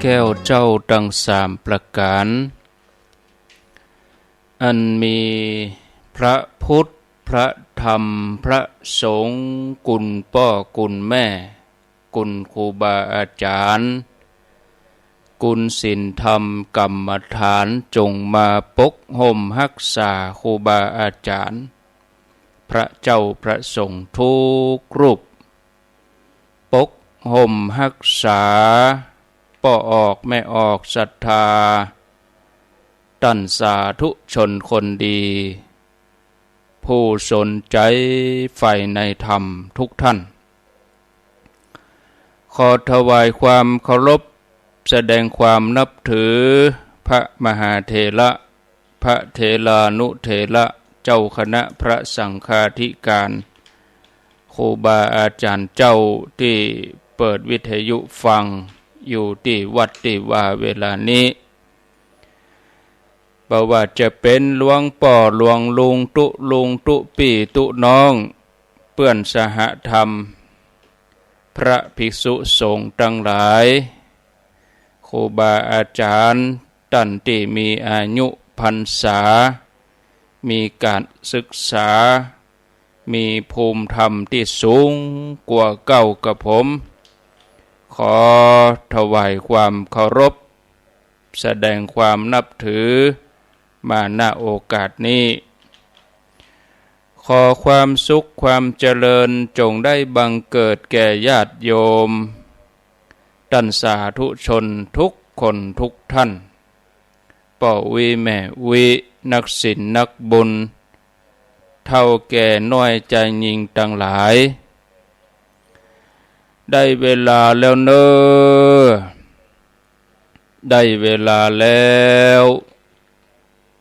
แก้วเจ้าดังสามประการอันมีพระพุทธพระธรรมพระสงฆ์กุลพ่อกุลแม่กุลครูบาอาจารย์กุลศีลธรรมกรรมฐานจงมาปกห่มรักษาครูบาอาจารย์พระเจ้าพระสงฆ์ทุกรูปปกห่มรักษาป่อออกแม่ออกศรัทธาตั้นสาธุชนคนดีผู้สนใจใฝ่ในธรรมทุกท่านขอถวายความเคารพแสดงความนับถือพระมหาเถระพระเถรานุเถระเจ้าคณะพระสังฆาธิการครูบาอาจารย์เจ้าที่เปิดวิทยุฟังอยู่ที่วัดที่ว่าเวลานี้บ่ว่าจะเป็นหลวงป่อหลวงลุงตุปี่ตุน้องเปื้อนสหธรรมพระภิกษุสงฆ์ทั้งหลายครูบาอาจารย์ท่านที่มีอายุพรรษามีการศึกษามีภูมิธรรมที่สูงกว่าเก่ากับผมขอถวายความเคารพแสดงความนับถือมาณโอกาสนี้ขอความสุขความเจริญจงได้บังเกิดแก่ญาติโยมท่านสาธุชนทุกคนทุกท่านป่อวีแม่วีนักศีลนักบุญเท่าแก่น้อยใจยิงต่างหลายได้เวลาแล้วเนอได้เวลาแล้ว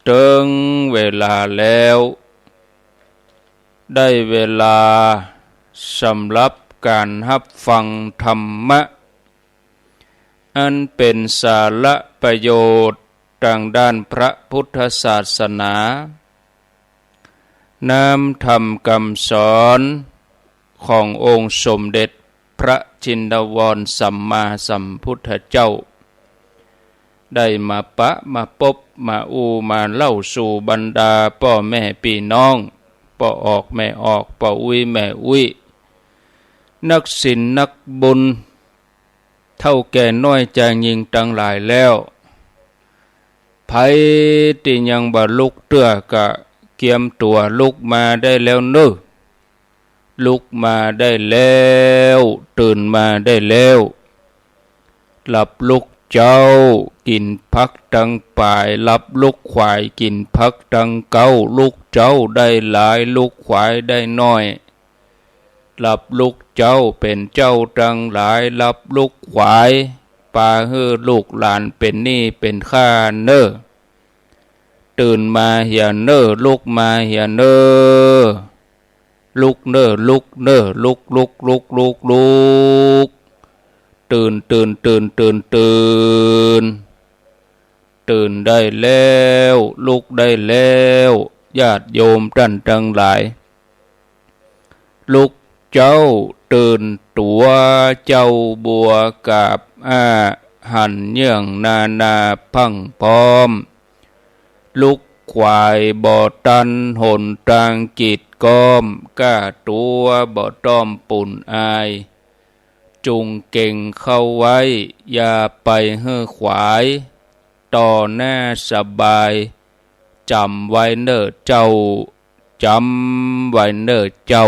ถึงเวลาแล้วได้เวลาสำหรับการรับฟังธรรมะอันเป็นสาระประโยชน์ทางด้านพระพุทธศาสนานำธรรมคำสอนขององค์สมเด็จพระจินดาวรสัมมาสัมพุทธเจ้าได้มาปะมาพบมามาเล่าสู่บรรดาพ่อแม่พี่น้องพ่อออกแม่ออกพ่ออุ้ยแม่อุ้ยนักศีลนักบุญเท่าแก่น้อยจางยิงตั้งหลายแล้วไผที่ยังบ่ลุกเตื้อกะเกียมตัวลุกมาได้แล้วเนอะลุกมาได้แล้วตื่นมาได้แล้วหลับลุกเจ้ากินพักดังป่ายหลับลุกควายกินพักดังเก้าลุกเจ้าได้หลายลุกควายได้น้อยหลับลุกเจ้าเป็นเจ้าดังหลายหลับลุกควายปาฮือลูกหลานเป็นหนี้เป็นข้าเนอตื่นมาเหียเนอลุกมาเหียเนอลุกเนอลุกเนอลุกตื่นตื่นได้แล้วลุกได้แล้วญาติโยมท่านทั้งหลายลุกเจ้าตื่นตัวเจ้าบัวกาบหันเยื่องนาพังพร้อมลุกควายบ่อตันหนทางจิตก้อมก้าตัวบ่ต้อมปุ่นอายจุงเก่งเข้าไว้อย่าไปเฮ่อขวายต่อหน้าสบายจำไว้เนอเจ้าจำไว้เนอเจ้า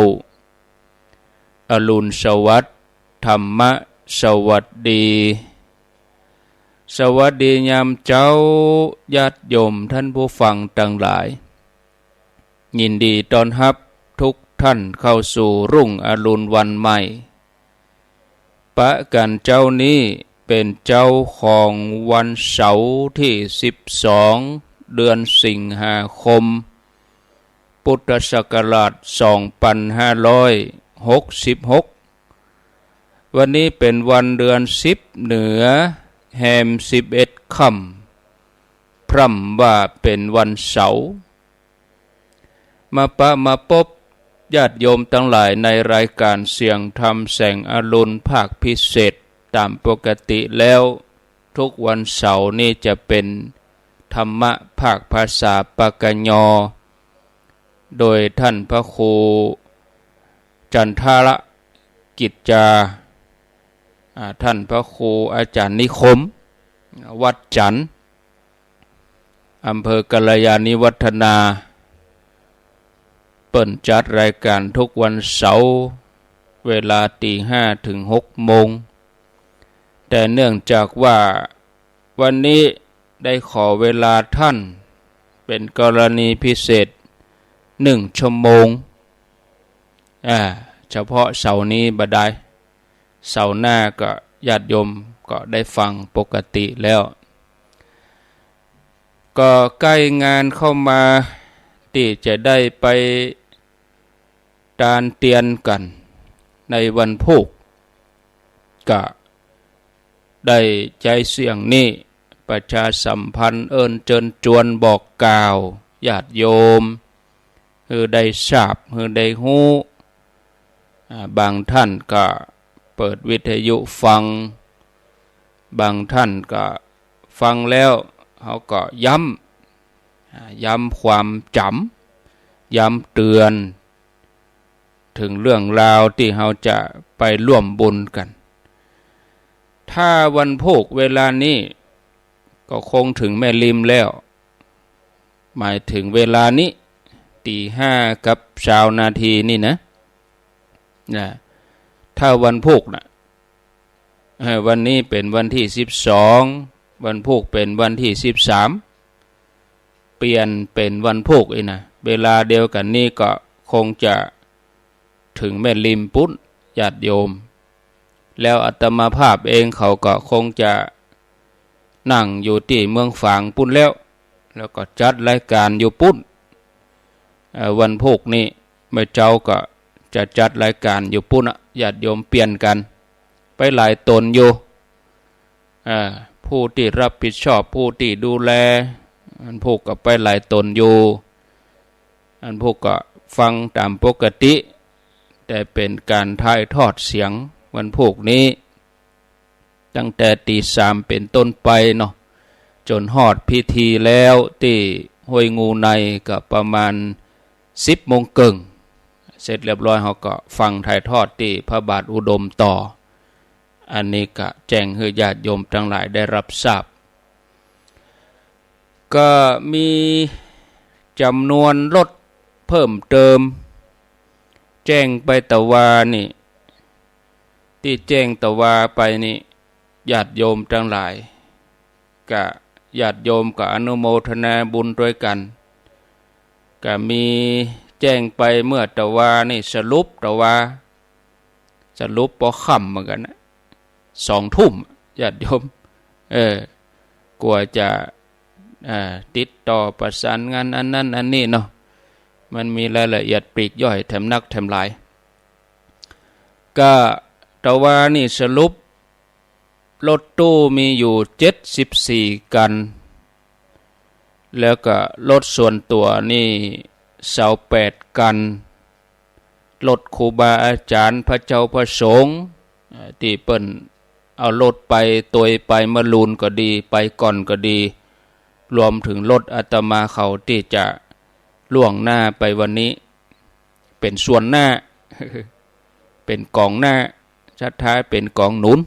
อรุณสวัสดิ์ธรรมะสวัสดีสวัสดียามเจ้าญาติโยมท่านผู้ฟังทั้งหลายยินดีต้อนรับทุกท่านเข้าสู่รุ่งอรุณวันใหม่ปะกันเจ้านี้เป็นเจ้าของวันเสาร์ที่12เดือนสิงหาคมพุทธศักราช2566วันนี้เป็นวันเดือน10เหนือแฮม11ค่ำพร่ำว่าเป็นวันเสาร์มาพบญาติโยมทั้งหลายในรายการเสียงธรรมแสงอรุณภาคพิเศษตามปกติแล้ว ทุกวันเสาร์นี่จะเป็นธรรมะภาคภาษาปากญอโดยท่านพระครูจันทรกิจจาท่านพระครูอาจารย์นิคมวัดจันทร์อำเภอกัลยาณิวัฒนาเปิ่นจัดรายการทุกวันเสาร์เวลา5 ถึง 6 โมงแต่เนื่องจากว่าวันนี้ได้ขอเวลาท่านเป็นกรณีพิเศษ1 ชั่วโมงเฉพาะเสาร์นี้บ่ได้เสาร์หน้าก็ญาติโยมก็ได้ฟังปกติแล้วก็ใกล้งานเข้ามาที่จะได้ไปตานเตียนกันในวันพุธก็ได้ใจเสียงนี้ประชาสัมพันธ์เอิ้นเชิญชวนบอกกล่าวญาติโยมคือได้ทราบคือได้ฮู้บางท่านก็เปิดวิทยุฟังบางท่านก็ฟังแล้วเขาก็ย้ำความจำย้ำเตือนถึงเรื่องราวที่เราจะไปร่วมบุญกันถ้าวันพุธเวลานี้ก็คงถึงแม่ริมแล้วหมายถึงเวลานี้5 กับ20 นาทีนี่นะถ้าวันพุธนะวันนี้เป็นวันที่12วันพุธเป็นวันที่13เปลี่ยนเป็นวันพุธอีกนะเวลาเดียวกันนี่ก็คงจะถึงแม่ริมปุ้นญาติโยมแล้วอาตมาภาพเองเขาก็คงจะนั่งอยู่ที่เมืองฝางปุ้นแล้วก็จัดรายการอยู่ปุ้นวันพุธนี้แม่เจ้าก็จะจัดรายการอยู่ปุ้นญาติโยมเปลี่ยนกันไปหลายตนอยู่ผู้ที่รับผิดชอบผู้ที่ดูแลอันพวกก็ไปหลายตนอยู่อันพวกก็ฟังตามปกติแต่เป็นการถ่ายทอดเสียงวันพุธนี้ตั้งแต่3เป็นต้นไปเนาะจนฮอดพิธีแล้วที่ห้วยงูในก็ประมาณ10 โมงครึ่งเสร็จเรียบร้อยเขาก็ฟังถ่ายทอดที่พระบาทอุดมต่ออันนี้ก็แจ้งให้ญาติโยมทั้งหลายได้รับทราบก็มีจำนวนรถเพิ่มเติมแจ้งไปตะวานี่ที่แจ้งตะวาไปนี่ญาติโยมทั้งหลายก็ญาติโยมก็อนุโมทนาบุญด้วยกันก็มีแจ้งไปเมื่อตะวานี่สรุปตะวาสรุปพอค่ำเหมือนกันนะ2 ทุ่มญาติโยมกลัวจะติดต่อประสานงานอันนั้นอันนี้เนาะมันมีรายละเอียดปลีกย่อยแถมนักแถมหลายก็ตะวานี่สรุปรถตู้มีอยู่74 กันแล้วก็รถส่วนตัวนี่28 กันรถครูบาอาจารย์พระเจ้าพระสงฆ์ที่เปิ้นเอารถไปตัวไปมะลูนก็ดีไปก่อนก็ดีรวมถึงรถอาตมาเขาที่จะล่วงหน้าไปวันนี้เป็นส่วนหน้า เป็นกองหน้าชัดท้ายเป็นกองหนุน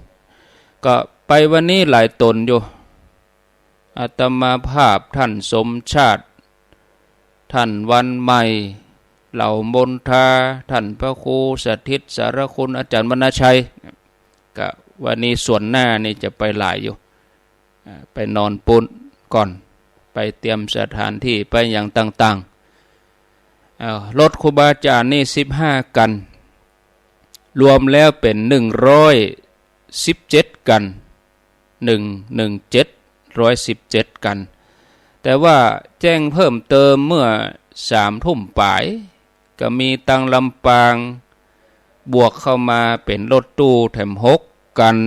ก็ไปวันนี้หลายตนอยู่อาตมาภาพท่านสมชาติท่านวันใหม่เหล่ามนทาท่านพระครูสถิตสารคุณอาจารย์วรรณชัยก็วันนี้ส่วนหน้านี่จะไปหลายอยู่ไปนอนปุ้นก่อนไปเตรียมสถานที่ไปอย่างต่างๆรถครูบาอาจารย์นี่15 กันรวมแล้วเป็น117 กัน117กันแต่ว่าแจ้งเพิ่มเติมเมื่อ3 ทุ่มปลายก็มีตังลำปางบวกเข้ามาเป็นรถตู้แถม6 กัน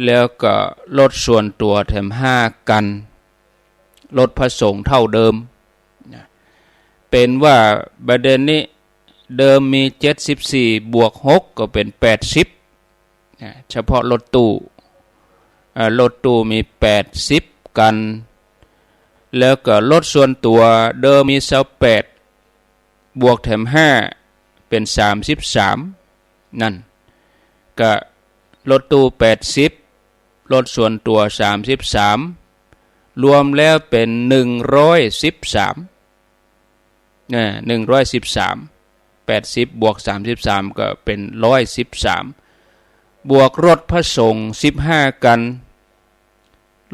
แล้วก็รถส่วนตัวแถม5 กันรถพระสงฆ์เท่าเดิมเป็นว่าประเด็นนี้เดิมมี74 บวก 6ก็เป็น80เฉพาะรถตู้ รถตู้มี80กันแล้วก็รถส่วนตัวเดิมมี28บวกแถม5เป็น33นั่นก็รถตู้80รถส่วนตัว33รวมแล้วเป็น113เนี่ย113 80บวก33ก็เป็น113บวกรถพระสงฆ์15กัน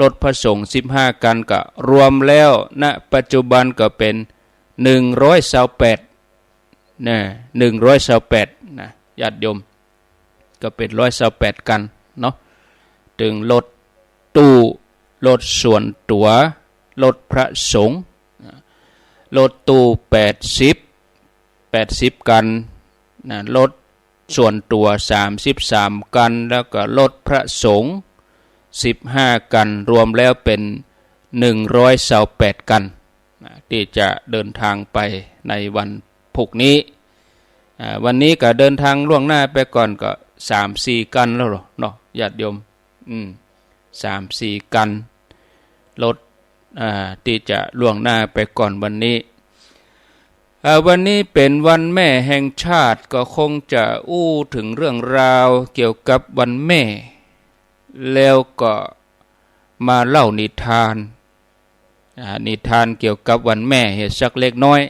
รถพระสงฆ์15กันก็รวมแล้วณปัจจุบันก็เป็น128นะ128นะญาติโยมก็เป็น128กันเนาะถึงรถตู้รถส่วนตัวรถพระสงฆ์รถตู้80กันนะรถส่วนตัว33กันแล้วก็รถพระสงฆ์15กันรวมแล้วเป็น128กันที่จะเดินทางไปในวันพุธนี้วันนี้ก็เดินทางล่วงหน้าไปก่อนก็3-4กันแล้วเนาะญาติโยม3-4กันรถที่จะล่วงหน้าไปก่อนวันนี้วันนี้เป็นวันแม่แห่งชาติก็คงจะอู้ถึงเรื่องราวเกี่ยวกับวันแม่แล้วก็มาเล่านิทานเกี่ยวกับวันแม่เหตุสักเล็กน้อย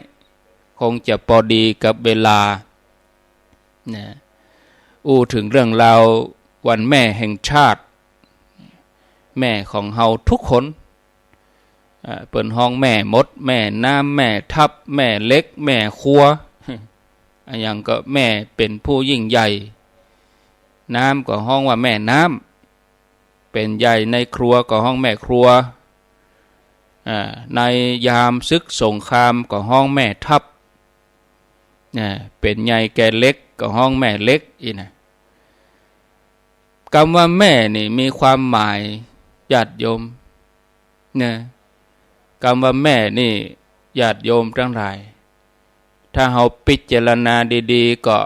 คงจะพอดีกับเวลาอู้ถึงเรื่องราววันแม่แห่งชาติแม่ของเฮาทุกคนเปิ่นห้องแม่มดแม่น้ำแม่ทับแม่เล็กแม่ครัวอย่างก็แม่เป็นผู้ยิ่งใหญ่น้ำก็ห้องว่าแม่น้ำเป็นใหญ่ในครัวก็ห้องแม่ครัวในยามศึกสงครามก็ห้องแม่ทัพเป็นใหญ่แก่เล็กก็ห้องแม่เล็กอีกนะคำว่าแม่นี่มีความหมายญาติโยมคำว่าแม่นี่ญาติโยมทั้งหลายถ้าเราพิจารณาดีๆก็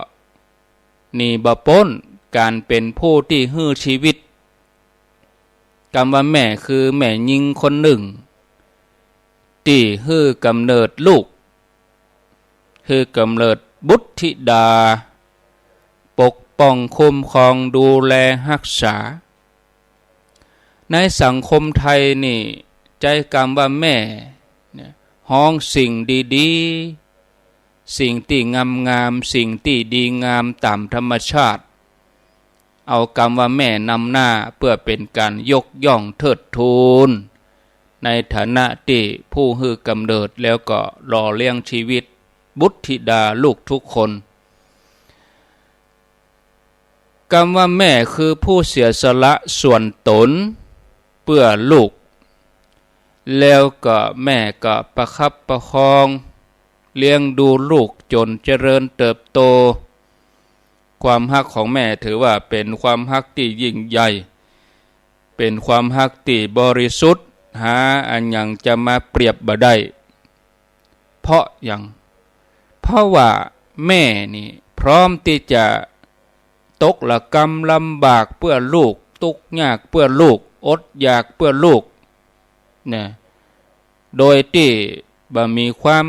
นี่บ่พ้นการเป็นผู้ที่ฮื้อชีวิตคำว่าแม่คือแม่หญิงคนหนึ่งที่ฮื้อกำเนิดลูกฮื้อกำเนิดบุตรธิดาปกป้องคุ้มครองดูแลรักษาในสังคมไทยนี่ใจคำว่าแม่ห้องสิ่งดีๆสิ่งที่งามๆสิ่งที่ดีงามตามธรรมชาติเอาคำว่าแม่นำหน้าเพื่อเป็นการยกย่องเทิดทูนในฐานะที่ผู้ฮื้อกำเนิดแล้วก็หล่อเลี้ยงชีวิตบุตรธิดาลูกทุกคนคำว่าแม่คือผู้เสียสละส่วนตนเพื่อลูกแล้วก็แม่ก็ประคับประคองเลี้ยงดูลูกจนเจริญเติบโตความฮักของแม่ถือว่าเป็นความฮักที่ยิ่งใหญ่เป็นความฮักที่บริสุทธิ์หาอันยังจะมาเปรียบบ่ได้เพราะว่าแม่นี่พร้อมที่จะตกละกรรมลำบากเพื่อลูกทุกข์ยากเพื่อลูกอดอยากเพื่อลูกโดยที่บ่มีความ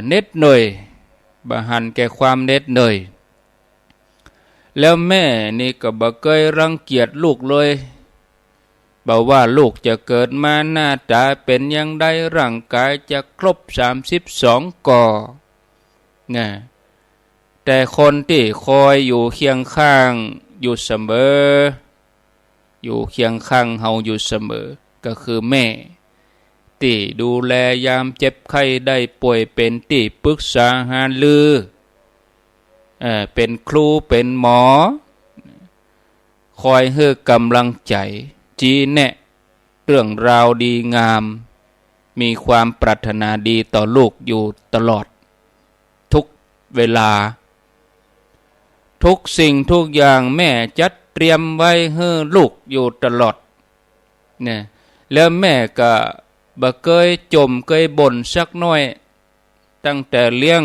เหน็ดเหนื่อยบ่หันแก่ความเหน็ดเหนื่อยแล้วแม่นี่ก็บ่เคยรังเกียจลูกเลยบ่ว่าลูกจะเกิดมาหน้าตาเป็นอย่างใดร่างกายจะครบ32ก่อแต่คนที่คอยอยู่เคียงข้างอยู่เสมออยู่เคียงข้างเฮาอยู่เสมอก็คือแม่ที่ดูแลยามเจ็บไข้ได้ป่วยเป็นที่ปรึกษาหารือเป็นครูเป็นหมอคอยให้กำลังใจชี้แนะเรื่องราวดีงามมีความปรารถนาดีต่อลูกอยู่ตลอดทุกเวลาทุกสิ่งทุกอย่างแม่จัดเตรียมไว้ให้ลูกอยู่ตลอดแล้วแม่ก็บ่เคยจมเคยบ่นสักน้อยตั้งแต่เลี้ยง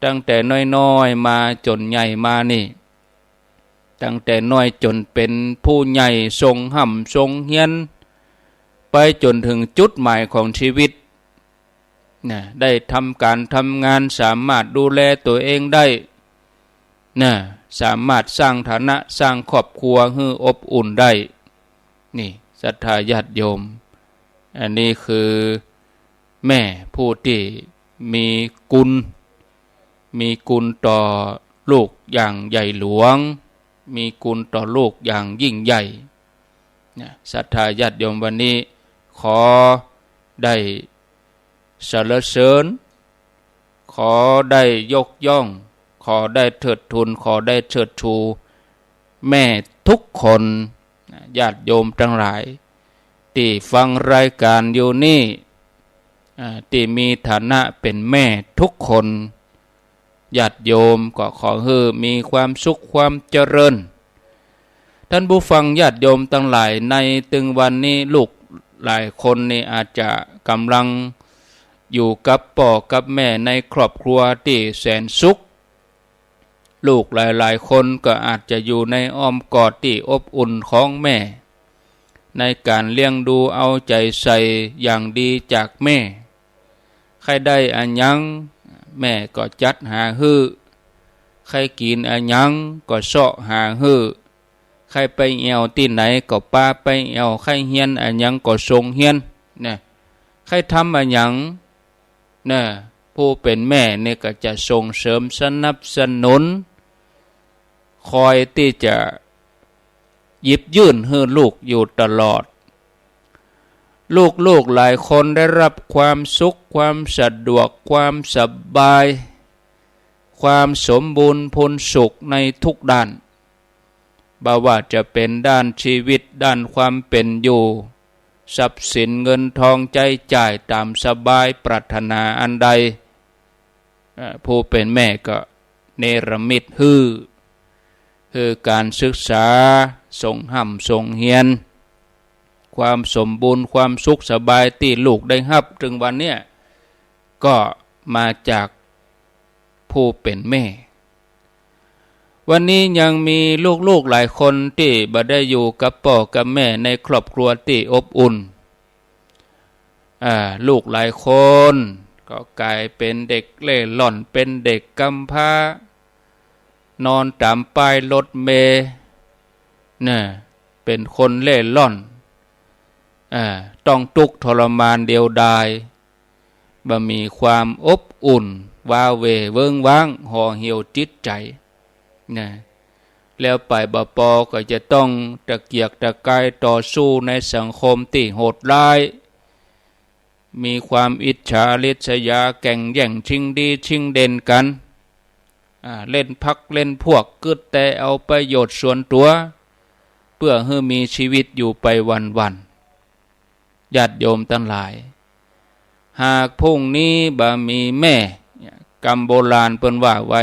ตั้งแต่น้อยๆมาจนใหญ่มานี่ ตั้งแต่น้อยจนเป็นผู้ใหญ่ทรงห่ำทรงเฮียนไปจนถึงจุดหมายของชีวิตนะได้ทำการทำงานสามารถดูแลตัวเองได้นะสามารถสร้างฐานะสร้างครอบครัวให้อบอุ่นได้นี่ศรัทธาญาติโยมอันนี้คือแม่ผู้ที่มีกุลต่อลูกอย่างใหญ่หลวงมีกุลต่อลูกอย่างยิ่งใหญ่ศรัทธาญาติโยมวันนี้ขอได้สรรเสริญขอได้ยกย่องขอได้เทิดทูนขอได้เชิดชูแม่ทุกคนญาติโยมทั้งหลายที่ฟังรายการอยู่นี่ที่มีฐานะเป็นแม่ทุกคนญาติโยมก็ขอให้มีความสุขความเจริญท่านผู้ฟังญาติโยมทั้งหลายในตึงวันนี้ลูกหลายคนนี่อาจจะกำลังอยู่กับพ่อกับแม่ในครอบครัวที่แสนสุขลูกหลายๆคนก็อาจจะอยู่ในอ้อมกอดที่อบอุ่นของแม่ในการเลี้ยงดูเอาใจใส่อย่างดีจากแม่ใครได้อันยังแม่ก็จัดหาฮื้อใครกินอันยังก็เสาะหาฮื้อใครไปเอวที่ไหนก็ป้าไปเอวใครเฮียนอันยังก็ทรงเฮียนนะใครทำอันยังนะผู้เป็นแม่เนี่ยก็จะส่งเสริมสนับสนุนคอยที่จะหยิบยื่นให้ลูกอยู่ตลอดลูกหลายคนได้รับความสุขความสะดวกความสบายความสมบูรณ์พูนสุขในทุกด้านบ่ว่าจะเป็นด้านชีวิตด้านความเป็นอยู่ทรัพย์สินเงินทองใจจ่ายตามสบายปรารถนาอันใดผู้เป็นแม่ก็เนรมิตคือการศึกษาส่งห่ำส่งเฮียนความสมบูรณ์ความสุขสบายที่ลูกได้รับถึงวันเนี้ยก็มาจากผู้เป็นแม่วันนี้ยังมีลูกหลายคนที่บ่ได้อยู่กับพ่อกับแม่ในครอบครัวที่อบอุ่นลูกหลายคนก็กลายเป็นเด็กเล่ร่อนเป็นเด็กกำพร้านอนตามป้ายรถเมล์เป็นคนเล่ร่อนต้องทุกข์ทรมานเดียวดายบ่มีความอบอุ่นว้าเหวเวิ้งว้างห่อเหี่ยวจิตใจแล้วไปบ่พอก็จะต้องตะเกียกตะกายต่อสู้ในสังคมที่โหดร้ายมีความอิจฉาริษยาแข่งแย่งชิงดีชิงเด่นกันเล่นพักเล่นพวกกึดแต่เอาประโยชน์ส่วนตัวเพื่อให้มีชีวิตอยู่ไปวันๆญาติโยมทั้งหลายหากพรุ่งนี้บ่มีแม่กรรมโบราณเพิ่นว่าไว้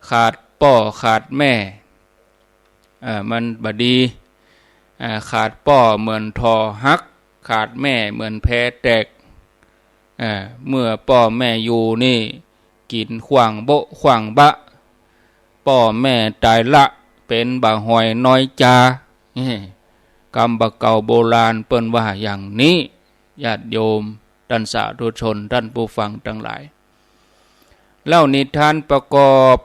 ขาดพ่อขาดแม่มันบ่ดีขาดพ่อเหมือนทอหักขาดแม่เหมือนแพแตกเมื่อพ่อแม่อยู่นี่กินขวางโบขวางบะพ่อแม่ตายละเป็นบ่หอยน้อยจากรรมบะเก่าโบราณเปิ้นว่าอย่างนี้ญาติโยมท่านสาธุชนท่านผู้ฟังทั้งหลายเล่านิทานประกอบ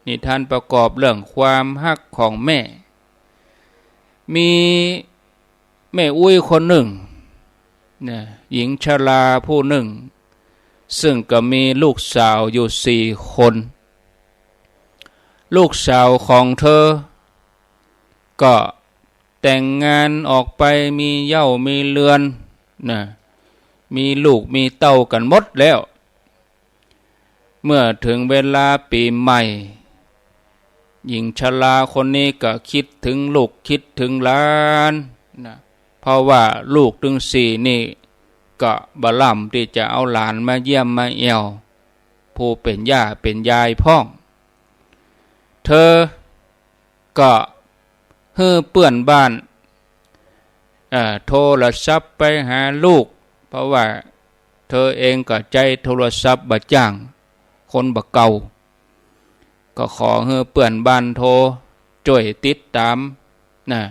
นิทานประกอบเรื่องความฮักของแม่มีแม่อุ้ยคนหนึ่งหญิงชราผู้หนึ่งซึ่งก็มีลูกสาวอยู่4 คนลูกสาวของเธอก็แต่งงานออกไปมีเหย้ามีเรือนมีลูกมีเต้ากันหมดแล้วเมื่อถึงเวลาปีใหม่หญิงชราคนนี้ก็คิดถึงลูกคิดถึงหลานเพราะว่าลูกถึง4นี่ก็บ่ล่ำที่จะเอาหลานมาเยี่ยมมาเอวผู้เป็นย่าเป็นยายพ้องเธอก็เฮือเปื่อนบ้านโทรศัพท์ไปหาลูกเพราะว่าเธอเองก็ใจโทรศัพท์บ่จ้างคนบ่เก่าก็ ก็ขอให้เปื่อนบ้านโทช่วยติดตามนะ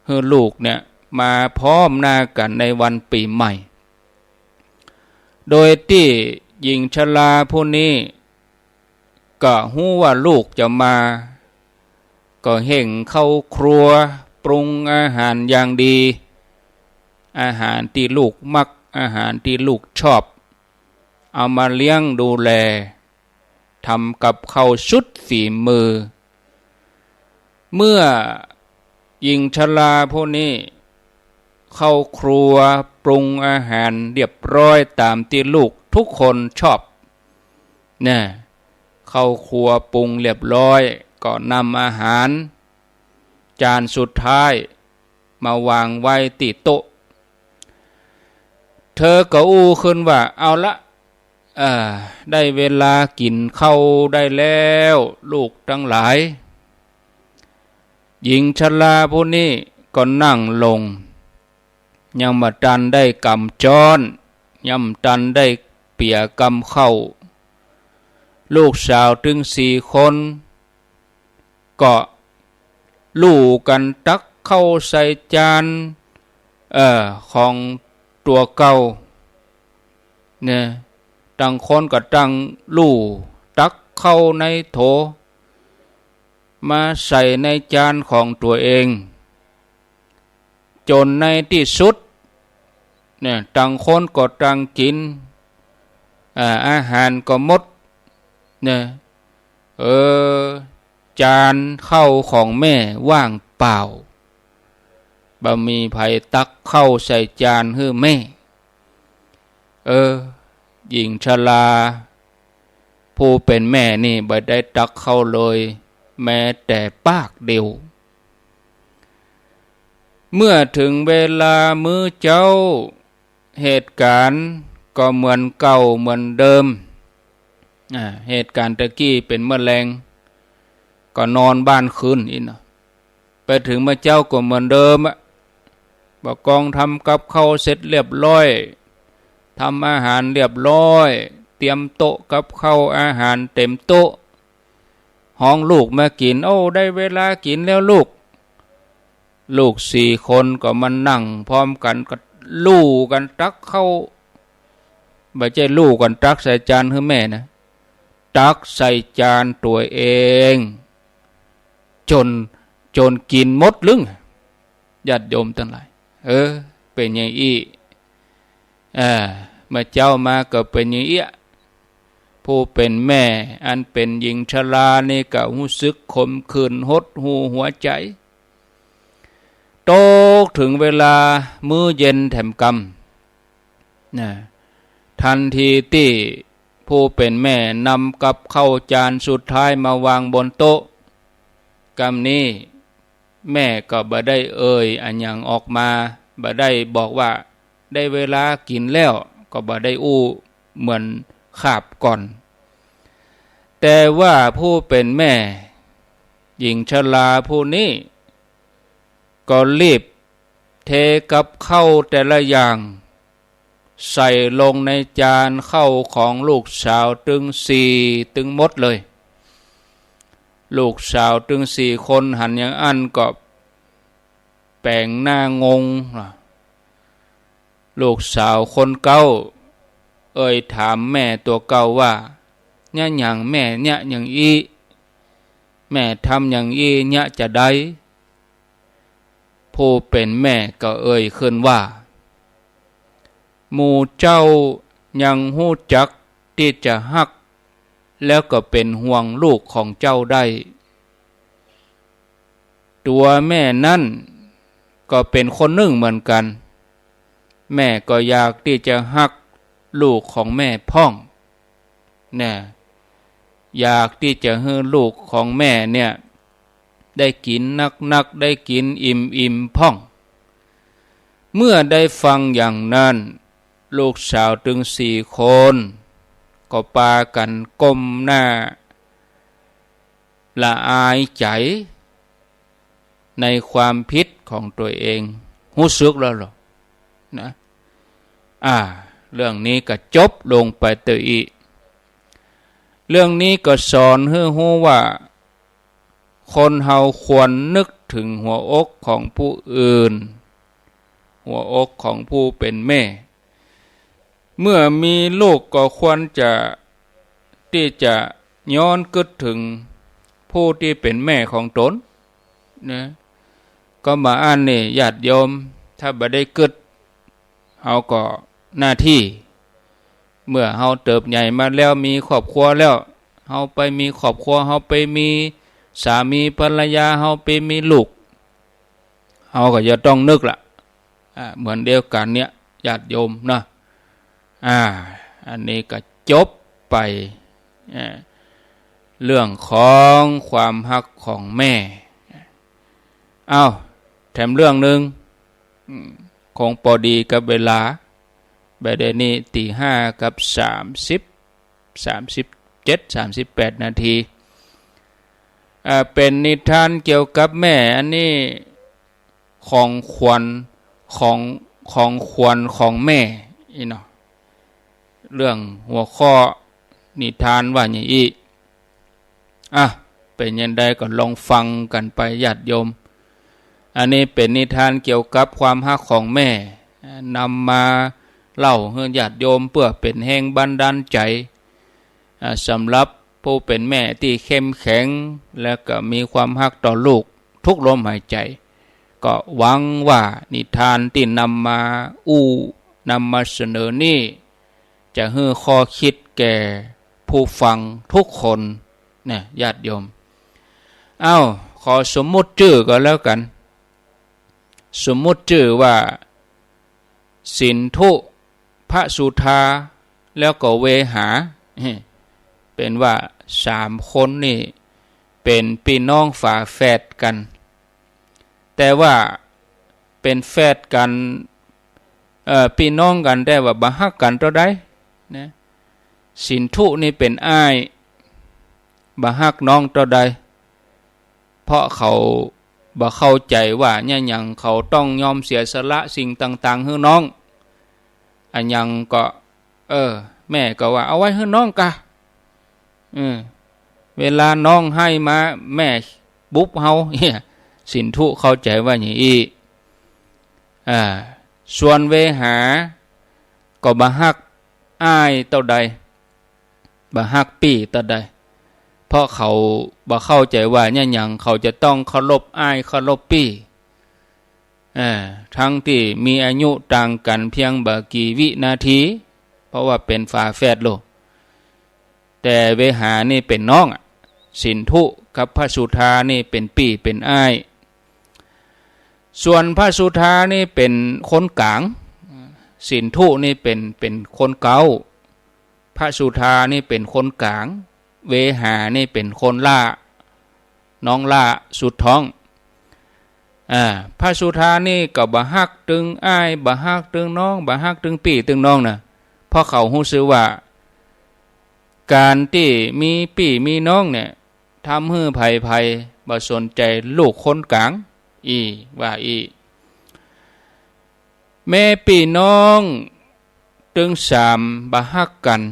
ให้ลูกเนี่ยมาพร้อมหน้ากันในวันปีใหม่โดยที่หญิงชราผู้นี้ก็หู้ว่าลูกจะมาก็เห่งเข้าครัวปรุงอาหารอย่างดีอาหารที่ลูกมักอาหารที่ลูกชอบเอามาเลี้ยงดูแลทำกับข้าวชุดฝีมือเมื่อหญิงชราผู้นี้เข้าครัวปรุงอาหารเรียบร้อยตามที่ลูกทุกคนชอบเนี่ยเข้าครัวปรุงเรียบร้อยก็นำอาหารจานสุดท้ายมาวางไว้ที่โต๊ะเธอก็อู้ขึ้นว่าเอาละได้เวลากินข้าวได้แล้วลูกทั้งหลายหญิงชราผู้นี้ก็นั่งลงยังมาตันได้กำจ้อนย่ำตันได้เปียกำเข้าลูกสาวถึง4 คนก็ลู่กันตักเข้าใส่จานของตัวเก่าเนี่ยตั้งคนก็ตั้งลู่ตักเข้าในโถมาใส่ในจานของตัวเองจนในที่สุดเนี่ยตั้งคนก็ตั้งกินอาหารก็หมดเนี่ยจานข้าวของแม่ว่างเปล่าบ่มีไผตักเข้าใส่จานให้แม่หญิงชราผู้เป็นแม่นี่บ่ได้ตักเข้าเลยแม้แต่ปากเดียวเมื่อถึงเวลามื้อเจ้าเหตุการณ์ก็เหมือนเก่าเหมือนเดิมเหตุการณ์ตะกี้เป็นแมลงก็นอนบ้านคืนอีกนะไปถึงเมื่อเจ้าก็เหมือนเดิมบอกกองทำกับข้าวเสร็จเรียบร้อยทำอาหารเรียบร้อยเตรียมโต๊ะกับข้าวอาหารเต็มโต๊ะห้องลูกมากินได้เวลากินแล้วลูก4 คนก็มานั่งพร้อมกันก็ลู่กันตักเข้าไม่ใช่ลู่กันตักใส่จานให้แม่นะตักใส่จานตัวเองจนกินหมดลึงญาติโยมทั้งหลายเป็นอย่างอี้เมื่อเจ้ามาก็เป็นอย่างอี้ผู้เป็นแม่อันเป็นหญิงชรานี่ก็รู้สึกขมขื่นหดหู่หัวใจโตถึงเวลามื้อเย็นแถมกำทันทีที่ผู้เป็นแม่นำกับข้าวจานสุดท้ายมาวางบนโต๊ะกำนี้แม่ก็บ่ได้อันยังออกมาบ่ได้บอกว่าได้เวลากินแล้วก็บ่ได้อู้เหมือนขาบก่อนแต่ว่าผู้เป็นแม่หญิงชราผู้นี้ก็รีบเทกับข้าวแต่ละอย่างใส่ลงในจานข้าวของลูกสาวถึง4หมดเลยลูกสาวถึง4 คนหันอย่างอันก็แปลงหน้างงลูกสาวคนเก่าถามแม่ตัวเก่าว่าเนี่ยอย่างแม่เนี่ยอย่างอีแม่ทำอย่างอีเนี่ยจะได้ผู้เป็นแม่ก็ขึ้นว่าหมู่เจ้ายังหู้จักที่จะฮักแล้วก็เป็นห่วงลูกของเจ้าได้ตัวแม่นั่นก็เป็นคนหนึ่งเหมือนกันแม่ก็อยากที่จะฮักลูกของแม่พ่องอยากที่จะให้ลูกของแม่เนี่ยได้กินนักได้กินอิ่มพ่องเมื่อได้ฟังอย่างนั้นลูกสาวถึง4 คนก็พากันก้มหน้าละอายใจในความผิดของตัวเองรู้สึกแล้วหรอนะเรื่องนี้ก็จบลงไปตัวอี เรื่องนี้ก็สอนให้รู้ว่าคนเฮาควรนึกถึงหัวอกของผู้อื่นหัวอกของผู้เป็นแม่เมื่อมีลูกก็ควรจะที่จะย้อนกึศถึงผู้ที่เป็นแม่ของตนนะก็มาอ่านนี่ญาติโยมถ้าบ่ได้กึศเฮาก็หน้าที่เมื่อเฮาเติบใหญ่มาแล้วมีครอบครัวแล้วเฮาไปมีครอบครัวเฮาไปมีสามีภรรยาเฮาไปมีลูกเฮาก็จะต้องนึกล่ะเหมือนเดียวกันเนี่ยญาติโยมนะอันนี้ก็จบไปเรื่องของความฮักของแม่แถมเรื่องหนึ่งคงพอดีกับเวลาแบบนี้ตี 5 กับ 30 37 38 นาทีเป็นนิทานเกี่ยวกับแม่อันนี้ของขวัญของแม่อีเนาะเรื่องหัวข้อนิทานว่าอย่างนี้เป็นยังไงก็ลองฟังกันไปญาติโยมอันนี้เป็นนิทานเกี่ยวกับความฮักของแม่นำมาเล่าให้ญาติโยมเพื่อเป็นแห่งบันดาลใจสำหรับผู้เป็นแม่ที่เข้มแข็งและก็มีความฮักต่อลูกทุกลมหายใจก็หวังว่านิทานที่นำมาเสนอนี่จะให้ข้อคิดแก่ผู้ฟังทุกคนเนี่ยญาติโยมขอสมมุติชื่อก็แล้วกันสมมุติชื่อว่าสินธุพระสุธาแล้วก็เวหาเป็นว่า3 คนนี่เป็นพี่น้องฝาแฝดกันแต่ว่าเป็นแฝดกันพี่น้องกันแต่ว่าบ่ฮักกันเท่าใดนะสินธุนี่เป็นอ้ายบ่ฮักน้องเท่าใดเพราะเขาบ่เข้าใจว่าเนี่ยหยังเขาต้องยอมเสียสละสิ่งต่างๆให้น้องอันยังก็แม่ก็ว่าเอาไว้ให้น้องกะเวลาน้องให้มาแม่บุ๊บเฮาสินธุเข้าใจว่าอย่างนี้ส่วนเวหาก็บ่ฮักอ้ายเท่าใดบ่ฮักปี่เท่าใดเพราะเขาบ่เข้าใจว่าเนี่ยหยังเขาจะต้องเคารพอ้ายเคารพปี่ทั้งที่มีอายุต่างกันเพียงบ่กี่วินาทีเพราะว่าเป็นฝาแฝดโลกแต่เวหานี่เป็นน้องสินธุกับพระสุธานี่เป็นปี่เป็นอ้ายส่วนพระสุธานี่เป็นคนกลางสินธุนี่เป็นคนเก่าพระสุธานี่เป็นคนกลางเวหานี่เป็นคนล่าน้องล่าสุดท้องพระสุธานี่ก็บ่ฮักตึงอ้ายบ่ฮักตึงน้องบ่ฮักตึงปี่ตึงน้องน่ะเพราะเขารู้สึกว่าการที่มีปี่มีน้องเนี่ยทำให้ไผบ่สนใจลูกคนกลางแม่ปี่น้องตึง3บ่ฮักกัน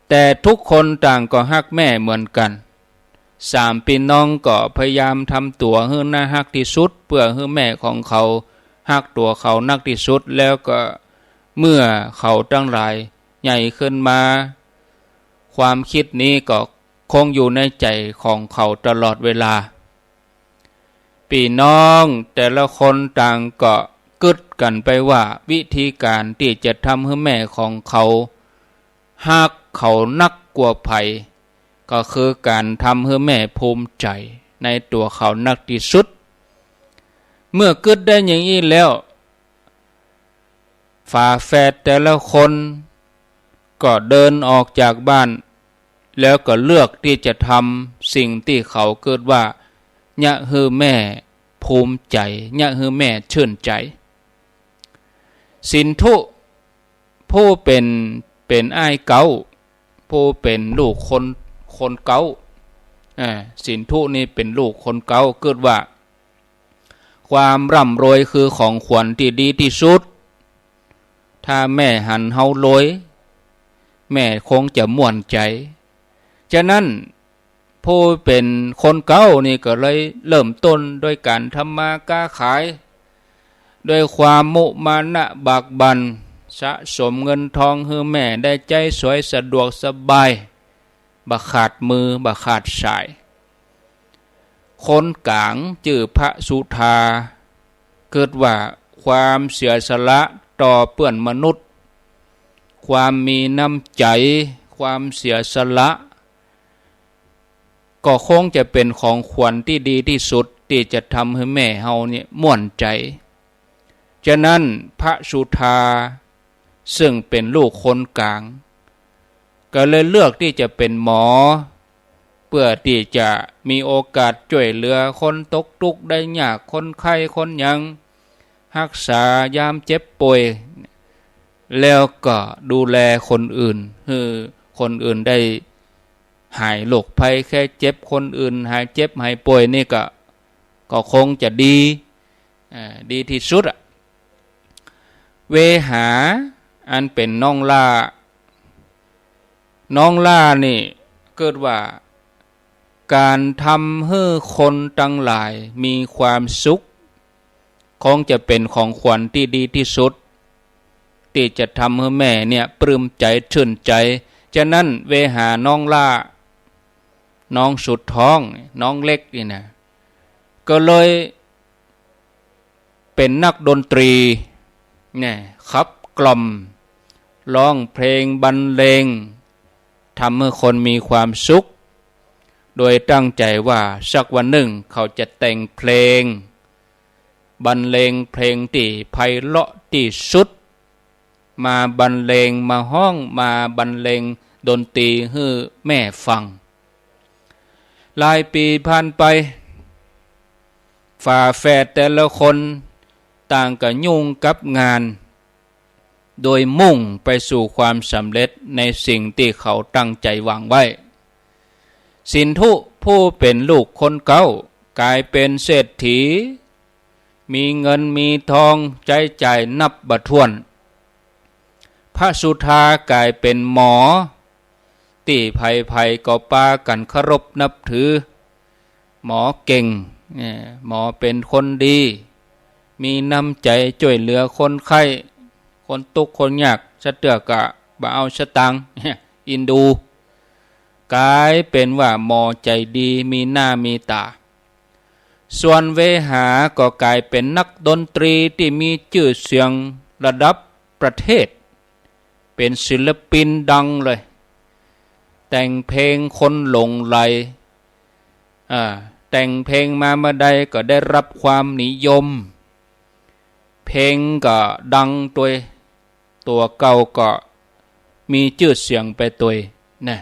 แต่ทุกคนต่างก็ฮักแม่เหมือนกัน3พี่น้องก็พยายามทำตัวให้น่าฮักที่สุดเพื่อให้แม่ของเขาฮักตัวเขานักที่สุดแล้วก็เมื่อเขาทั้งหลายใหญ่ขึ้นมาความคิดนี้ก็คงอยู่ในใจของเขาตลอดเวลาพี่น้องแต่ละคนต่างก็กึศกันไปว่าวิธีการที่จะทำให้แม่ของเขาฮักเขานักกว่าไผก็คือการทำให้แม่ภูมิใจในตัวเขานักที่สุดเมื่อกึศได้อย่างนี้แล้วฝาแฝดแต่ละคนก็เดินออกจากบ้านแล้วก็เลือกที่จะทำสิ่งที่เขาเกิดว่าเนี่ยคือแม่ภูมิใจเนี่ยคือแม่ชื่นใจสินธุผู้เป็นอ้ายเก่าผู้เป็นลูกคนเก่าสินธุนี่เป็นลูกคนเก่าเกิดว่าความร่ำรวยคือของขวัญที่ดีที่สุดถ้าแม่หันเฮารวยแม่คงจะม่วนใจ ฉะนั้นผู้เป็นคนเก่านี่ก็เลยเริ่มต้นด้วยการทำมาค้าขายด้วยความมุมานะบากบั่นสะสมเงินทองให้แม่ได้ใจสวยสะดวกสบายบ่ขาดมือบ่ขาดสายคนกลางจื่อพระสุธาเกิดว่าความเสียสละต่อเพื่อนมนุษย์ความมีน้ำใจความเสียสละก็คงจะเป็นของขวัญที่ดีที่สุดที่จะทำให้แม่เฮาเนี่ยม่วนใจฉะนั้นพระสุธาซึ่งเป็นลูกคนกลางก็เลยเลือกที่จะเป็นหมอเพื่อที่จะมีโอกาสช่วยเหลือคนตกทุกข์ได้ยากคนไข้คนหยังรักษายามเจ็บป่วยแล้วก็ดูแลคนอื่นให้คนอื่นได้หายโรคภัยแค่เจ็บคนอื่นหายเจ็บหายป่วยนี่ก็คงจะดีที่สุดเวหาอันเป็นน้องล่านี่เกิดว่าการทำให้คนทั้งหลายมีความสุขคงจะเป็นของขวัญที่ดีที่สุดที่จะทำให้แม่เนี่ยปลื้มใจชื่นใจฉะนั้นเวหาน้องล่าน้องสุดท้องน้องเล็กนี่นะก็เลยเป็นนักดนตรีเนี่ยขับกล่อมร้องเพลงบรรเลงทำให้คนมีความสุขโดยตั้งใจว่าสักวันหนึ่งเขาจะแต่งเพลงบรรเลงเพลงที่ไพเราะที่สุดมาบรรเลงมาห้องมาบรรเลงดนตรีให้แม่ฟังหลายปีผ่านไปฝาแฝดแต่ละคนต่างก็ยุ่งกับงานโดยมุ่งไปสู่ความสำเร็จในสิ่งที่เขาตั้งใจวางไว้สินธุผู้เป็นลูกคนเก่ากลายเป็นเศรษฐีมีเงินมีทองใช้จ่ายนับบ่ถ้วนพระสุธากลายเป็นหมอที่ภัยก็ปากันเคารพนับถือหมอเก่งหมอเป็นคนดีมีน้ำใจช่วยเหลือคนไข้คนทุกข์คนยากสะเตือกะบ่เอาสตังอินดูกลายเป็นว่าหมอใจดีมีหน้ามีตาส่วนเวหาก็กลายเป็นนักดนตรีที่มีชื่อเสียงระดับประเทศเป็นศิลปินดังเลยแต่งเพลงคนหลงไหลแต่งเพลงมาเมื่อใดก็ได้รับความนิยมเพลงก็ดังตัวเก่าก็มีชื่อเสียงไปตัวนะ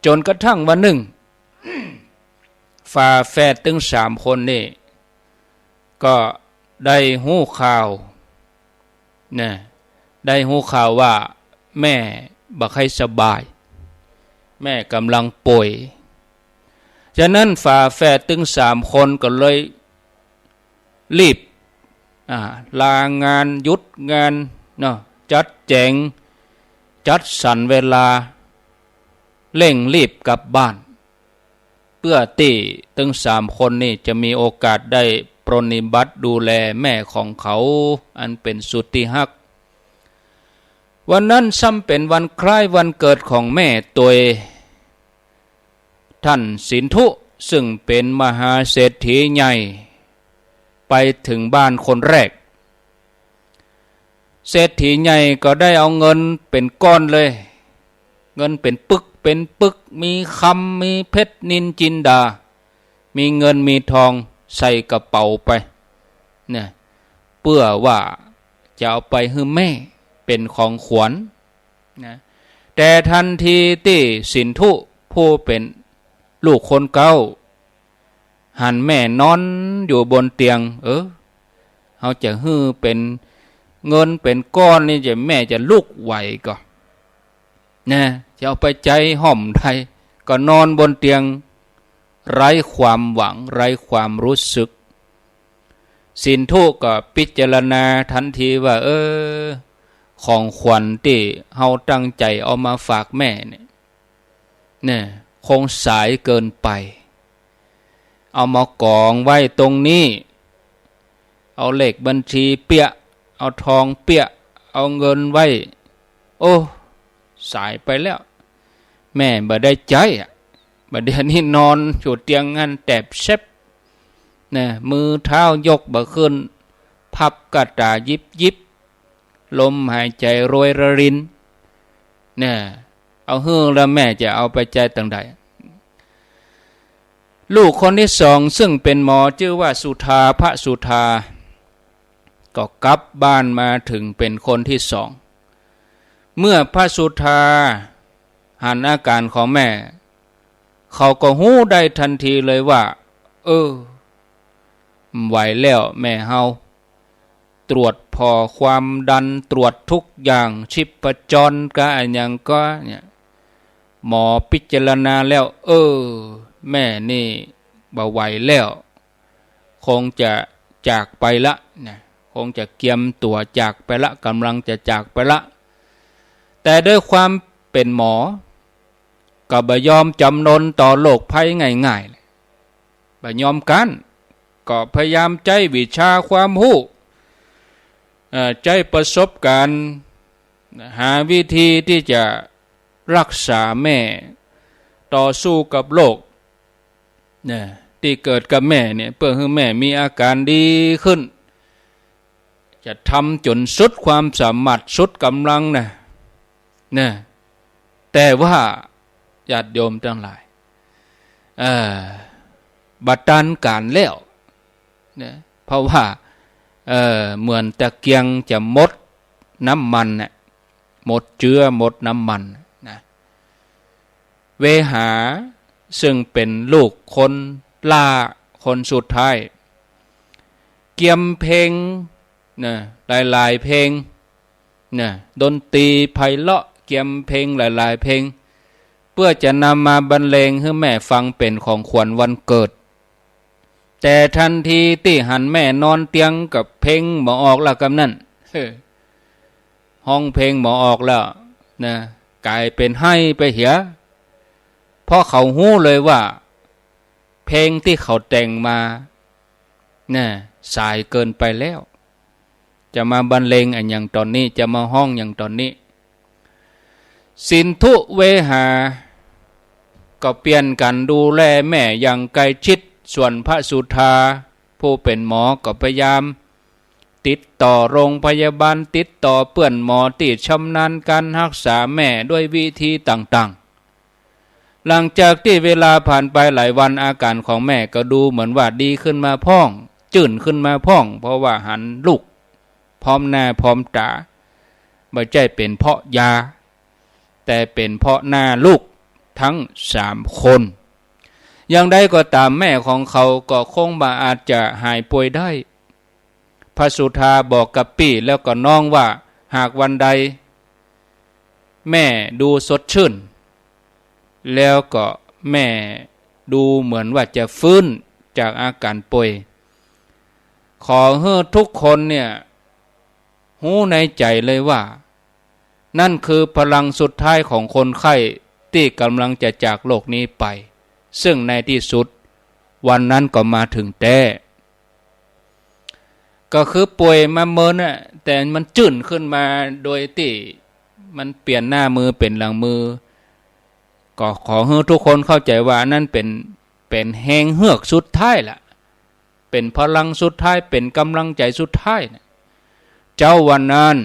จนกระทั่งวันหนึ่งฝาแฝดถึง3 คนนี่ก็ได้หู้ข่าวนะได้หู้ข่าวว่าแม่บ่ค่อยสบายแม่กำลังป่วยฉะนั้นฝาแฝดถึง3 คนก็เลยรีบลางานหยุดงานเนาะจัดแจงจัดสรรเวลาเร่งรีบกลับบ้านเพื่อที่ทั้ง3 คนนี่จะมีโอกาสได้ปรนนิบัติดูแลแม่ของเขาอันเป็นสุดที่ฮักวันนั้นซ้ำเป็นวันคล้ายวันเกิดของแม่ตัวท่านสินธุซึ่งเป็นมหาเศรษฐีใหญ่ไปถึงบ้านคนแรกเศรษฐีใหญ่ก็ได้เอาเงินเป็นก้อนเลยเงินเป็นปึกมีคำมีเพชรนินจินดามีเงินมีทองใส่กระเป๋าไปเนี่ยเพื่อว่าจะเอาไปให้แม่เป็นของขวัญนะแต่ทันทีที่สินธุผู้เป็นลูกคนเก่าหันแม่นอนอยู่บนเตียงเขาจะฮื้อเป็นเงินเป็นก้อนนี่แม่จะลุกไหวก็นะจะเอาไปใจห่อมไทยก็นอนบนเตียงไร้ความหวังไร้ความรู้สึกสินธุก็พิจารณาทันทีว่าของขวัญที่เฮาตั้งใจเอามาฝากแม่เนี่ย เนี่ยคงสายเกินไปเอามากองไว้ตรงนี้เอาเลขบัญชีเปียเอาทองเปียเอาเงินไว้โอ้สายไปแล้วแม่บ่ได้ใจบัดเดี๋ยวนี้นอนอยู่เตียงงั้นแตบเซ็บเนี่ยมือเท้ายกบ่ขึ้นพับกระตายิบยิบลมหายใจโรยระรินเนี่ยเอาฮื้อแล้วแม่จะเอาไปใจต่างใดลูกคนที่สองซึ่งเป็นหมอชื่อว่าสุธาพระสุธาก็กลับบ้านมาถึงเป็นคนที่สองเมื่อพระสุธาหันอาการของแม่เขาก็หู้ได้ทันทีเลยว่าไหวแล้วแม่เฮาตรวจพอความดันตรวจทุกอย่างชีพจรก็อันยังก็เนี่ยหมอพิจารณาแล้วแม่นี่บ่ไหวแล้วคงจะจากไปละนะคงจะเกียมตัวจากไปละกำลังจะจากไปละแต่ด้วยความเป็นหมอก็บ่ยอมจำนนต่อโรคภัยง่ายๆบ่ยอมกันก็พยายามใจวิชาความรู้ใจประสบการณ์หาวิธีที่จะรักษาแม่ต่อสู้กับโรคที่เกิดกับแม่เนี่ยเพื่อให้แม่มีอาการดีขึ้นจะทำจนสุดความสามารถสุดกำลังนะแต่ว่าญาติโยมทั้งหลายบัดดาลการแล้วเนี่ยเพราะว่าเหมือนตะเกียงจะหมดน้ำมันน่ะหมดเจือหมดน้ำมันนะเวหาซึ่งเป็นลูกคนล่าคนสุดท้ายเกียมเพลงนะหลายๆเพลงนะดนตรีไพเราะเกียมเพลงหลายๆเพลงเพื่อจะนำมาบรรเลงให้แม่ฟังเป็นของขวัญวันเกิดแต่ทันทีที่หันแม่นอนเตียงกับเพลงหมอออกแล้วกำนั่นห้องเพลงหมอออกแล้วนะกลายเป็นให้ไปเหียเพราะเขาหู้เลยว่าเพลงที่เขาแต่งมานะสายเกินไปแล้วจะมาบรรเลงอย่างตอนนี้จะมาห้องอย่างตอนนี้สินธุเวหาก็เปลี่ยนกันดูแลแม่อย่างใกล้ชิดส่วนพระสุธาผู้เป็นหมอก็พยายามติดต่อโรงพยาบาลติดต่อเพื่อนหมอที่ชำนาญการรักษาแม่ด้วยวิธีต่างๆหลังจากที่เวลาผ่านไปหลายวันอาการของแม่ก็ดูเหมือนว่าดีขึ้นมาพ่องจื่นขึ้นมาพ่องเพราะว่าหันลูกพร้อมหน้าพร้อมตาไม่ใช่เป็นเพราะยาแต่เป็นเพราะหน้าลูกทั้ง3 คนอย่างใดก็ตามแม่ของเขาก็คงบ่อาจจะหายป่วยได้พระสุธาบอกกับปี่แล้วก็น้องว่าหากวันใดแม่ดูสดชื่นแล้วก็แม่ดูเหมือนว่าจะฟื้นจากอาการป่วยขอให้ทุกคนเนี่ยหู้ในใจเลยว่านั่นคือพลังสุดท้ายของคนไข้ที่กำลังจะจากโลกนี้ไปซึ่งในที่สุดวันนั้นก็มาถึงแต่ก็คือป่วยมาเมินแต่มันจื่นขึ้นมาโดยที่มันเปลี่ยนหน้ามือเป็นหลังมือก็ขอให้ทุกคนเข้าใจว่านั่นเป็นแหงเฮือกสุดท้ายล่ะเป็นพลังสุดท้ายเป็นกำลังใจสุดท้ายนะเจ้าวันนั้น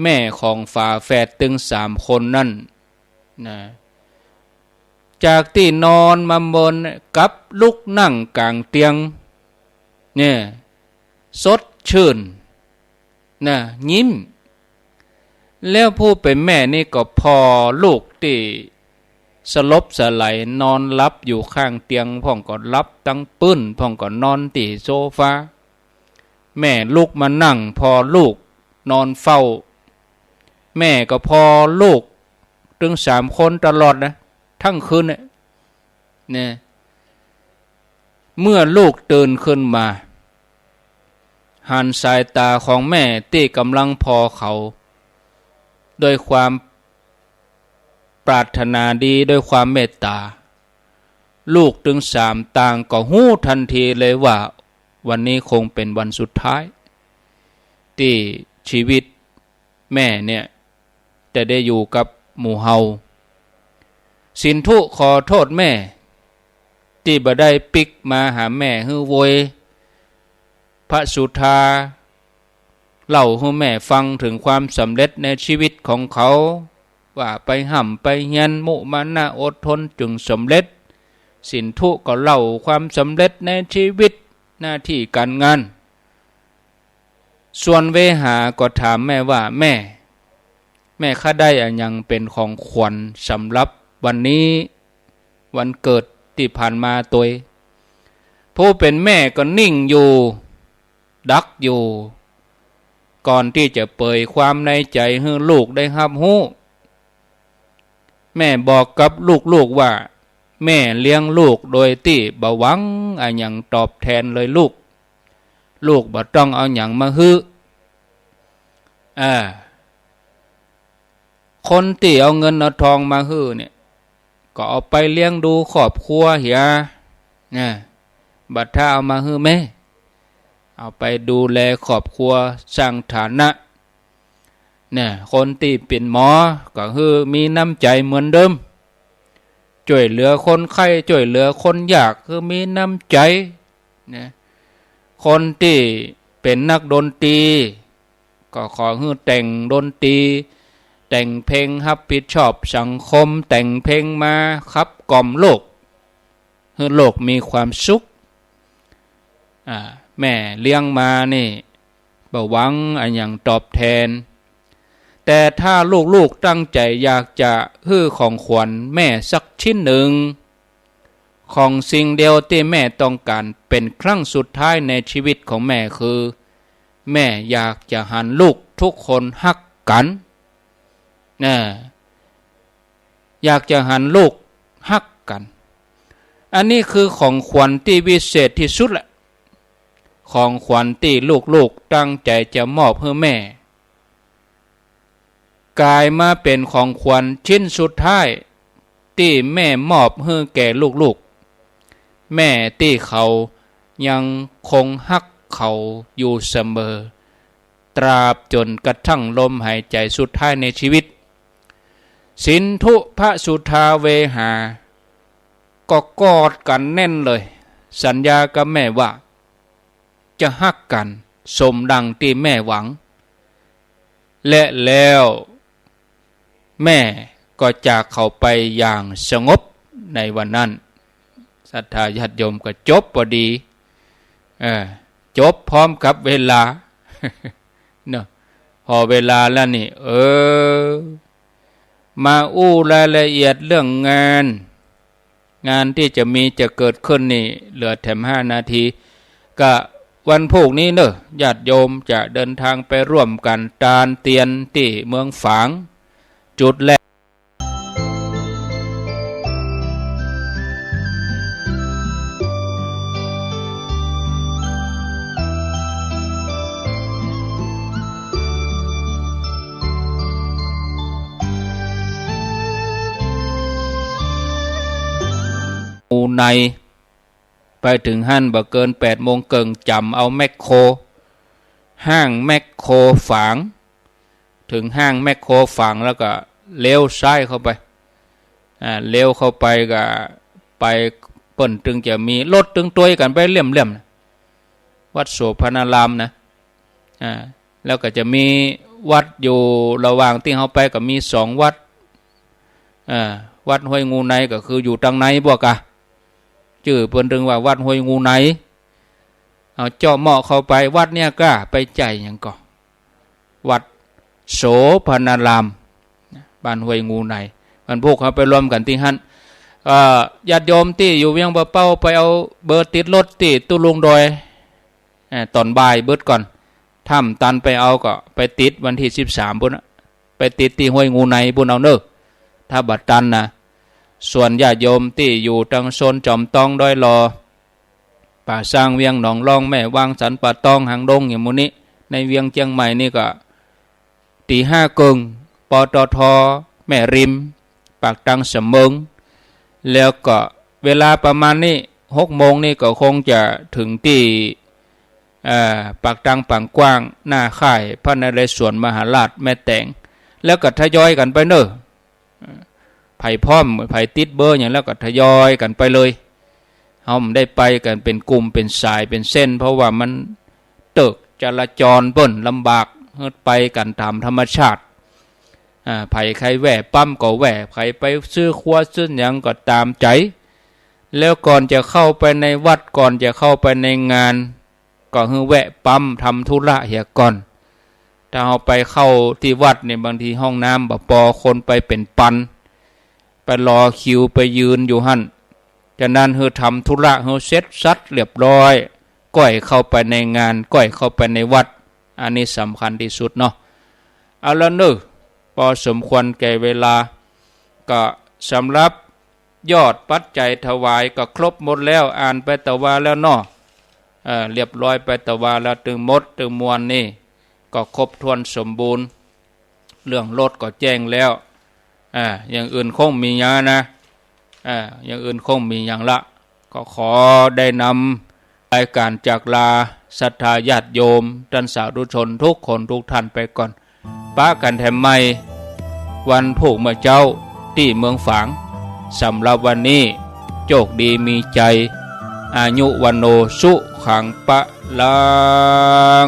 แม่ของฝาแฝดถึง3 คนนั่นนะจากที่นอนมาบนกับลุกนั่งกลางเตียงเนี่ยสดชื่นนะยิ้มแล้วผู้เป็นแม่นี่ก็พอลูกที่สลบสลายนอนหลับอยู่ข้างเตียงพ่องก็หลับตั้งปื้นพ่องก็นอนที่โซฟาแม่ลุกมานั่งพอลูกนอนเฝ้าแม่ก็พอลูกถึง3 คนตลอดนะทั้งคืนเนี่ยเมื่อลูกตื่นขึ้นมาหันสายตาของแม่ที่กำลังพอเขาโดยความ ปรารถนาดีด้วยความเมตตาลูกถึง3ต่างก็หู้ทันทีเลยว่าวันนี้คงเป็นวันสุดท้ายที่ชีวิตแม่เนี่ยจะได้อยู่กับหมู่เฮาสินธุขอโทษแม่ที่บ่ได้ปิกมาหาแม่ฮือโวยพระสุธาเล่าให้แม่ฟังถึงความสำเร็จในชีวิตของเขาว่าไปห่ำไปเฮียนมุมานะอดทนจึงสำเร็จสินธุก็เล่าความสำเร็จในชีวิตหน้าที่การงานส่วนเวหาก็ถามแม่ว่าแม่ข้าได้อันยังเป็นของขวัญสำหรับวันนี้วันเกิดที่ผ่านมาตัวผู้เป็นแม่ก็นิ่งอยู่ดักอยู่ก่อนที่จะเผยความในใจให้ลูกได้รับรู้แม่บอกกับลูกว่าแม่เลี้ยงลูกโดยที่บ่หวังอันหยังตอบแทนเลยลูกบ่ต้องเอาหยังมาฮื้อคนที่เอาเงินเอาทองมาฮื้อเนี่ยก็เอาไปเลี้ยงดูครอบครัวเหียบัดถ้าเอามาฮื้อแม่เอาไปดูแลครอบครัวสร้างฐานะเนี่ยคนที่เป็นหมอก็คือมีน้ำใจเหมือนเดิมช่วยเหลือคนไข้ช่วยเหลือคนยากคือมีน้ำใจเนี่ยคนที่เป็นนักดนตรีก็ขอให้แต่งดนตรีแต่งเพลงรับผิดชอบสังคมแต่งเพลงมาครับกล่อมโลกให้โลกมีความสุขแม่เลี้ยงมานี่บ่หวังอันอย่างตอบแทนแต่ถ้าลูกตั้งใจอยากจะฮื้อของขวัญแม่สักชิ้นหนึ่งของสิ่งเดียวที่แม่ต้องการเป็นครั้งสุดท้ายในชีวิตของแม่คือแม่อยากจะหันลูกทุกคนฮักกันอยากจะหันลูกฮักกันอันนี้คือของขวัญที่วิเศษที่สุดแหละของขวัญที่ลูกตั้งใจจะมอบให้แม่กลายมาเป็นของขวัญชิ้นสุดท้ายที่แม่มอบให้แก่ลูกแม่ที่เขายังคงฮักเขาอยู่เสมอตราบจนกระทั่งลมหายใจสุดท้ายในชีวิตสินธุพระสุธาเวหาก็กอดกันแน่นเลยสัญญากับแม่ว่าจะฮักกันสมดังที่แม่หวังและแล้วแม่ก็จากเขาไปอย่างสงบในวันนั้นศรัทธาญาติโยมก็จบพอดีจบพร้อมกับเวลา เนาะพอเวลาแล้วนี่มาอู้รายละเอียดเรื่องงานที่จะเกิดขึ้นนี่เหลือแถม5 นาทีก็วันพรุ่งนี้เนอะญาติโยมจะเดินทางไปร่วมกันตานเตียนที่เมืองฝางจุดแรกในไปถึงห้างบ่เกิน8 โมงเกิงจำเอาแมคโครห้างแมคโครฝางถึงห้างแมคโครฝางแล้วก็เลี้ยวซ้ายเข้าไปเลี้ยวเข้าไปก็ไปเปิ่นจึงจะมีรถตึงตัวกันไปเลี่ยมวัดโสภณารามนะแล้วก็จะมีวัดอยู่ระหว่างที่เขาไปก็มี2 วัดวัดห้วยงูในก็คืออยู่ทางในบ่กะชื่อเพิ่นถึงว่าวัดห้วยงูในเอาเจาะเหมาะเข้าไปวัดเนี่ยก็ไปใจอย่างก่อวัดโสภณารามบ้านห้วยงูในมันพวกเขาไปรวมกันที่หั่นญาติโยมที่อยู่เวียงบ่เป้าไปเอาเบอร์ติดรถที่ตุลุงดอยตอนบ่ายเบิดก่อนถ้ำตันไปเอาก็ไปติดวันที่13พุ่นไปติดที่ห้วยงูในบุญเอาเด้อถ้าบัดตันนะส่วนญาติโยมที่อยู่ทางโซนจอมตองดอยรอป่าสร้างเวียงหนองล่องแม่วางสันป่าตองหางดงอย่างมุนี้ในเวียงเชียงใหม่นี่ก็ตี 5 กึ่งปตท.แม่ริมไป ปากตังเสมิงแล้วก็เวลาประมาณนี้6 โมงนี่ก็คงจะถึงที่ปากตังปังกว้างหน้าค่ายพระนเรศวรมหาราชแม่แตงแล้วก็ทยอยกันไปเนอะไผ่พร้อมไผ่ติดเบอร์อย่างแล้วก็ทยอยกันไปเลยเขาได้ไปกันเป็นกลุ่มเป็นสายเป็นเส้นเพราะว่ามันตึกจราจรเปิ้นลำบากไปกันตามธรรมชาติไผ่ใครแหว่ปั๊มก็แหว่ใครไปซื้อครัวซื้อหยังก็ตามใจแล้วก่อนจะเข้าไปในวัดก่อนจะเข้าไปในงานก็คือแวะปั๊มทำธุระเหียก่อนถ้าเราไปเข้าที่วัดเนี่ยบางทีห้องน้ำบ่พอคนไปเป็นปันไปรอคิวไปยืนอยู่หั่นจากนั้นเฮาทำธุระเฮาเสร็จสัดเรียบร้อยก้อยเข้าไปในงานก้อยเข้าไปในวัดอันนี้สำคัญที่สุดเนาะเอาละเนอะพอสมควรแก่เวลาก็สำหรับยอดปัจจัยถวายก็ครบหมดแล้วอ่านไปตะวาแล้วเนาะเรียบร้อยไปตะวาแล้วถึงหมดถึงมวลนี่ก็ครบถ้วนสมบูรณ์เรื่องรถก็แจ้งแล้วอย่างอื่นคงมีอย่างนะอย่างอื่นคงมีอย่างละก็ขอได้นำรายการจากลาศรัทธาญาติโยมท่านสาธุชนทุกคนทุกท่านไปก่อนป้ากันแถมไม่วันผูกเมื่อเจ้าที่เมืองฝางสำหรับวันนี้โชคดีมีใจอายุวันโนสุขังปะลัง